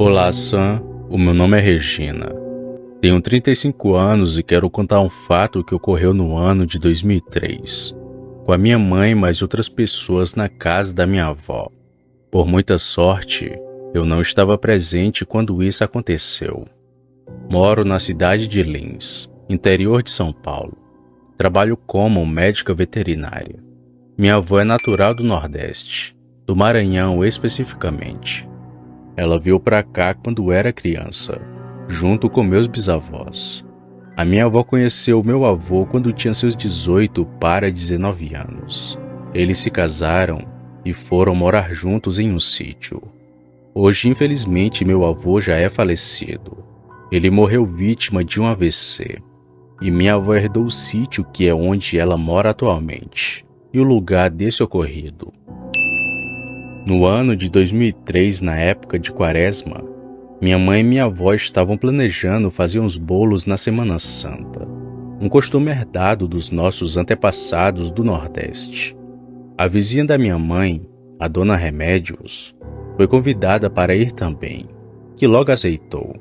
Olá, Sam. O meu nome é Regina. Tenho 35 anos e quero contar um fato que ocorreu no ano de 2003, com a minha mãe e mais outras pessoas na casa da minha avó. Por muita sorte, eu não estava presente quando isso aconteceu. Moro na cidade de Lins, interior de São Paulo. Trabalho como médica veterinária. Minha avó é natural do Nordeste, do Maranhão especificamente. Ela veio para cá quando era criança, junto com meus bisavós. A minha avó conheceu meu avô quando tinha seus 18 para 19 anos. Eles se casaram e foram morar juntos em um sítio. Hoje, infelizmente, meu avô já é falecido. Ele morreu vítima de um AVC. E minha avó herdou o sítio que é onde ela mora atualmente, e o lugar desse ocorrido. No ano de 2003, na época de Quaresma, minha mãe e minha avó estavam planejando fazer uns bolos na Semana Santa, um costume herdado dos nossos antepassados do Nordeste. A vizinha da minha mãe, a Dona Remédios, foi convidada para ir também, que logo aceitou.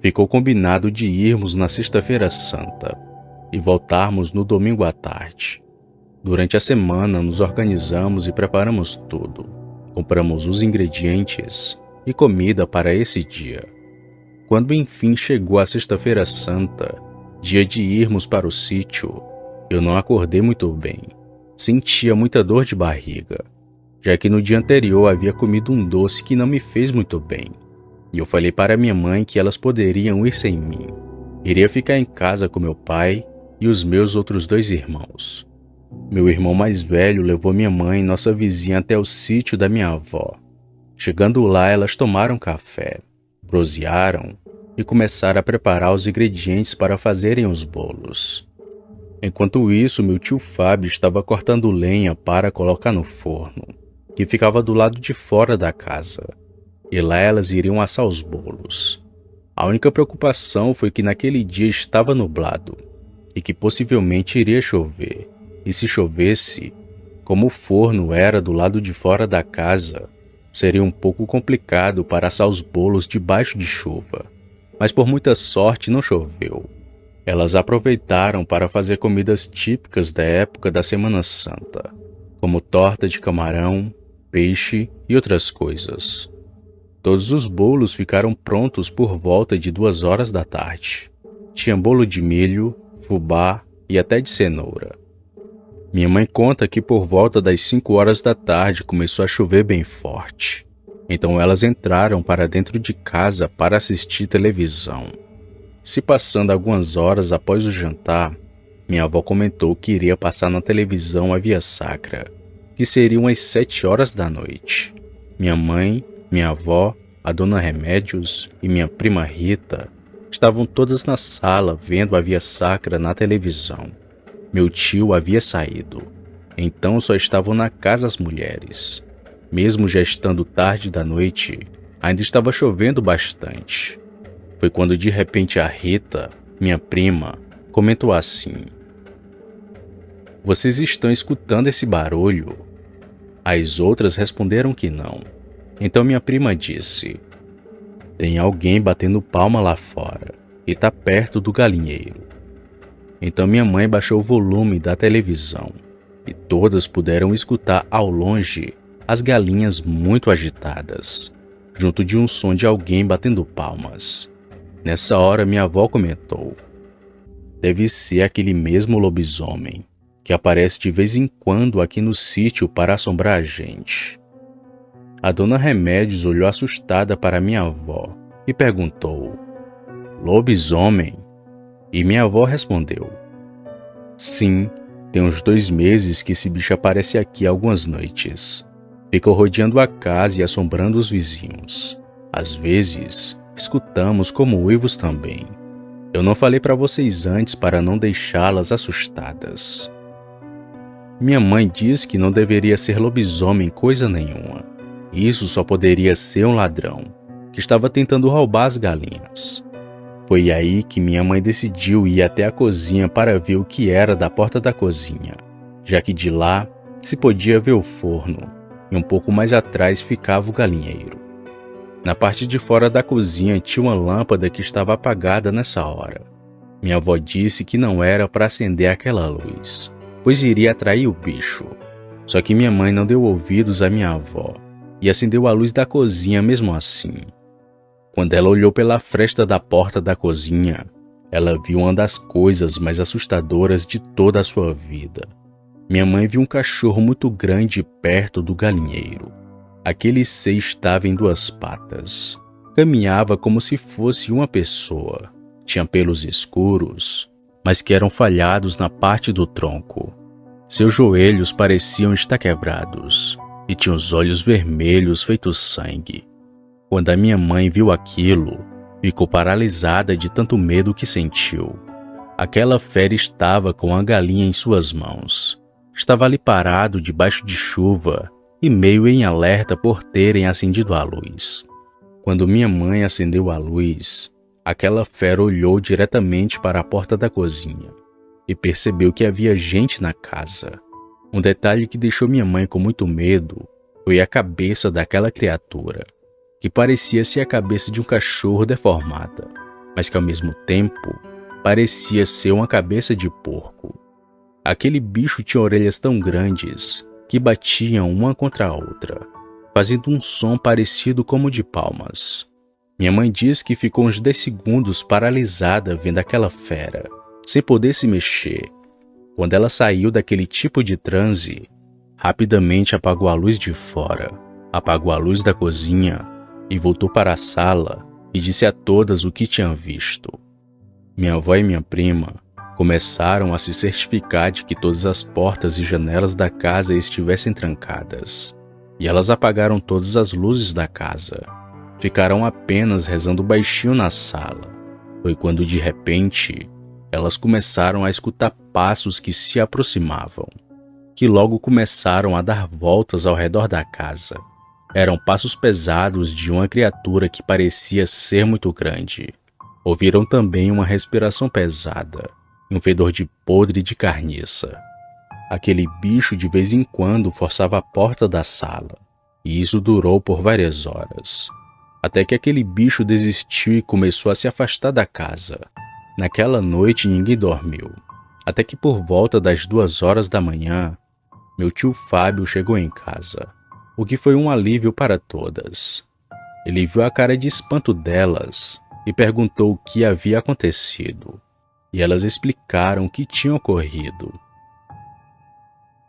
Ficou combinado de irmos na Sexta-feira Santa e voltarmos no domingo à tarde. Durante a semana nos organizamos e preparamos tudo. Compramos os ingredientes e comida para esse dia. Quando enfim chegou a Sexta-feira Santa, dia de irmos para o sítio, eu não acordei muito bem. Sentia muita dor de barriga, já que no dia anterior havia comido um doce que não me fez muito bem. E eu falei para minha mãe que elas poderiam ir sem mim. Iria ficar em casa com meu pai e os meus outros 2 irmãos. Meu irmão mais velho levou minha mãe e nossa vizinha até o sítio da minha avó. Chegando lá, elas tomaram café, prosearam e começaram a preparar os ingredientes para fazerem os bolos. Enquanto isso, meu tio Fábio estava cortando lenha para colocar no forno, que ficava do lado de fora da casa. E lá elas iriam assar os bolos. A única preocupação foi que naquele dia estava nublado e que possivelmente iria chover. E se chovesse, como o forno era do lado de fora da casa, seria um pouco complicado para assar os bolos debaixo de chuva. Mas por muita sorte não choveu. Elas aproveitaram para fazer comidas típicas da época da Semana Santa, como torta de camarão, peixe e outras coisas. Todos os bolos ficaram prontos por volta de 2 horas da tarde. Tinha bolo de milho, fubá e até de cenoura. Minha mãe conta que por volta das 5 horas da tarde começou a chover bem forte. Então elas entraram para dentro de casa para assistir televisão. Se passando algumas horas após o jantar, minha avó comentou que iria passar na televisão a Via Sacra, que seriam às 7 horas da noite. Minha mãe, minha avó, a Dona Remédios e minha prima Rita estavam todas na sala vendo a Via Sacra na televisão. Meu tio havia saído, então só estavam na casa as mulheres. Mesmo já estando tarde da noite, ainda estava chovendo bastante. Foi quando de repente a Rita, minha prima, comentou assim: "Vocês estão escutando esse barulho?" As outras responderam que não. Então minha prima disse: "Tem alguém batendo palma lá fora e tá perto do galinheiro." Então minha mãe baixou o volume da televisão e todas puderam escutar ao longe as galinhas muito agitadas, junto de um som de alguém batendo palmas. Nessa hora minha avó comentou: "Deve ser aquele mesmo lobisomem que aparece de vez em quando aqui no sítio para assombrar a gente." A Dona Remédios olhou assustada para minha avó e perguntou: "Lobisomem?" E minha avó respondeu: "Sim, tem uns 2 meses que esse bicho aparece aqui algumas noites. Fica rodeando a casa e assombrando os vizinhos. Às vezes, escutamos como uivos também. Eu não falei para vocês antes para não deixá-las assustadas." Minha mãe diz que não deveria ser lobisomem coisa nenhuma. Isso só poderia ser um ladrão que estava tentando roubar as galinhas. Foi aí que minha mãe decidiu ir até a cozinha para ver o que era da porta da cozinha, já que de lá se podia ver o forno e um pouco mais atrás ficava o galinheiro. Na parte de fora da cozinha tinha uma lâmpada que estava apagada nessa hora. Minha avó disse que não era para acender aquela luz, pois iria atrair o bicho. Só que minha mãe não deu ouvidos à minha avó e acendeu a luz da cozinha mesmo assim. Quando ela olhou pela fresta da porta da cozinha, ela viu uma das coisas mais assustadoras de toda a sua vida. Minha mãe viu um cachorro muito grande perto do galinheiro. Aquele ser estava em 2 patas. Caminhava como se fosse uma pessoa. Tinha pelos escuros, mas que eram falhados na parte do tronco. Seus joelhos pareciam estar quebrados e tinha os olhos vermelhos feitos sangue. Quando a minha mãe viu aquilo, ficou paralisada de tanto medo que sentiu. Aquela fera estava com a galinha em suas mãos. Estava ali parado debaixo de chuva e meio em alerta por terem acendido a luz. Quando minha mãe acendeu a luz, aquela fera olhou diretamente para a porta da cozinha e percebeu que havia gente na casa. Um detalhe que deixou minha mãe com muito medo foi a cabeça daquela criatura, que parecia ser a cabeça de um cachorro deformada, mas que ao mesmo tempo parecia ser uma cabeça de porco. Aquele bicho tinha orelhas tão grandes que batiam uma contra a outra, fazendo um som parecido como de palmas. Minha mãe diz que ficou uns 10 segundos paralisada vendo aquela fera, sem poder se mexer. Quando ela saiu daquele tipo de transe, rapidamente apagou a luz de fora, apagou a luz da cozinha e voltou para a sala e disse a todas o que tinha visto. Minha avó e minha prima começaram a se certificar de que todas as portas e janelas da casa estivessem trancadas, e elas apagaram todas as luzes da casa. Ficaram apenas rezando baixinho na sala. Foi quando de repente elas começaram a escutar passos que se aproximavam, que logo começaram a dar voltas ao redor da casa. Eram passos pesados de uma criatura que parecia ser muito grande. Ouviram também uma respiração pesada e um fedor de podre de carniça. Aquele bicho de vez em quando forçava a porta da sala, e isso durou por várias horas, até que aquele bicho desistiu e começou a se afastar da casa. Naquela noite ninguém dormiu, até que por volta das 2 horas da manhã, meu tio Fábio chegou em casa, o que foi um alívio para todas. Ele viu a cara de espanto delas e perguntou o que havia acontecido, e elas explicaram o que tinha ocorrido.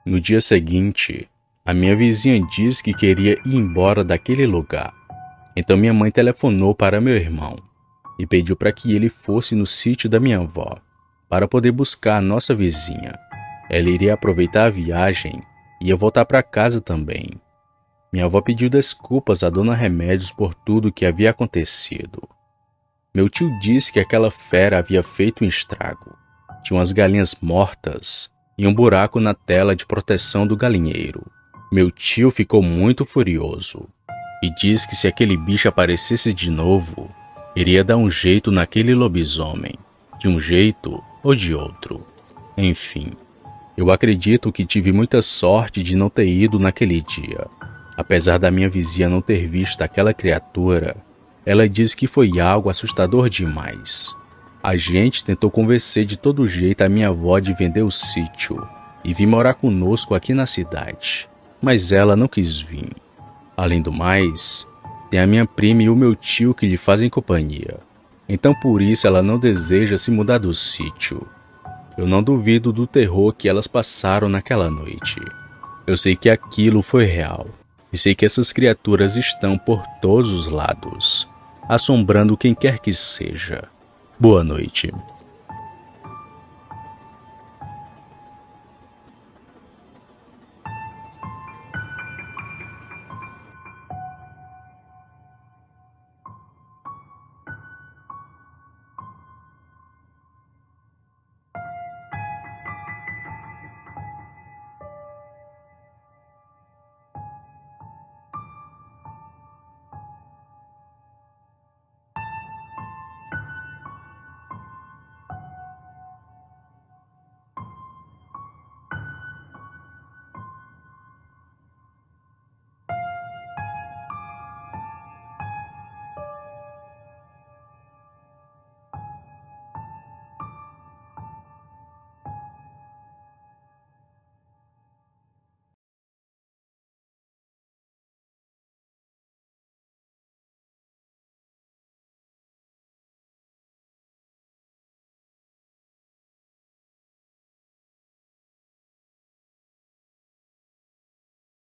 No dia seguinte, a minha vizinha disse que queria ir embora daquele lugar. Então minha mãe telefonou para meu irmão e pediu para que ele fosse no sítio da minha avó para poder buscar a nossa vizinha. Ela iria aproveitar a viagem e ia voltar para casa também. Minha avó pediu desculpas a Dona Remédios por tudo o que havia acontecido. Meu tio disse que aquela fera havia feito um estrago. Tinha umas galinhas mortas e um buraco na tela de proteção do galinheiro. Meu tio ficou muito furioso e disse que se aquele bicho aparecesse de novo, iria dar um jeito naquele lobisomem, de um jeito ou de outro. Enfim, eu acredito que tive muita sorte de não ter ido naquele dia. Apesar da minha vizinha não ter visto aquela criatura, ela disse que foi algo assustador demais. A gente tentou convencer de todo jeito a minha avó de vender o sítio e vir morar conosco aqui na cidade, mas ela não quis vir. Além do mais, tem a minha prima e o meu tio que lhe fazem companhia, então por isso ela não deseja se mudar do sítio. Eu não duvido do terror que elas passaram naquela noite. Eu sei que aquilo foi real, e sei que essas criaturas estão por todos os lados, assombrando quem quer que seja. Boa noite.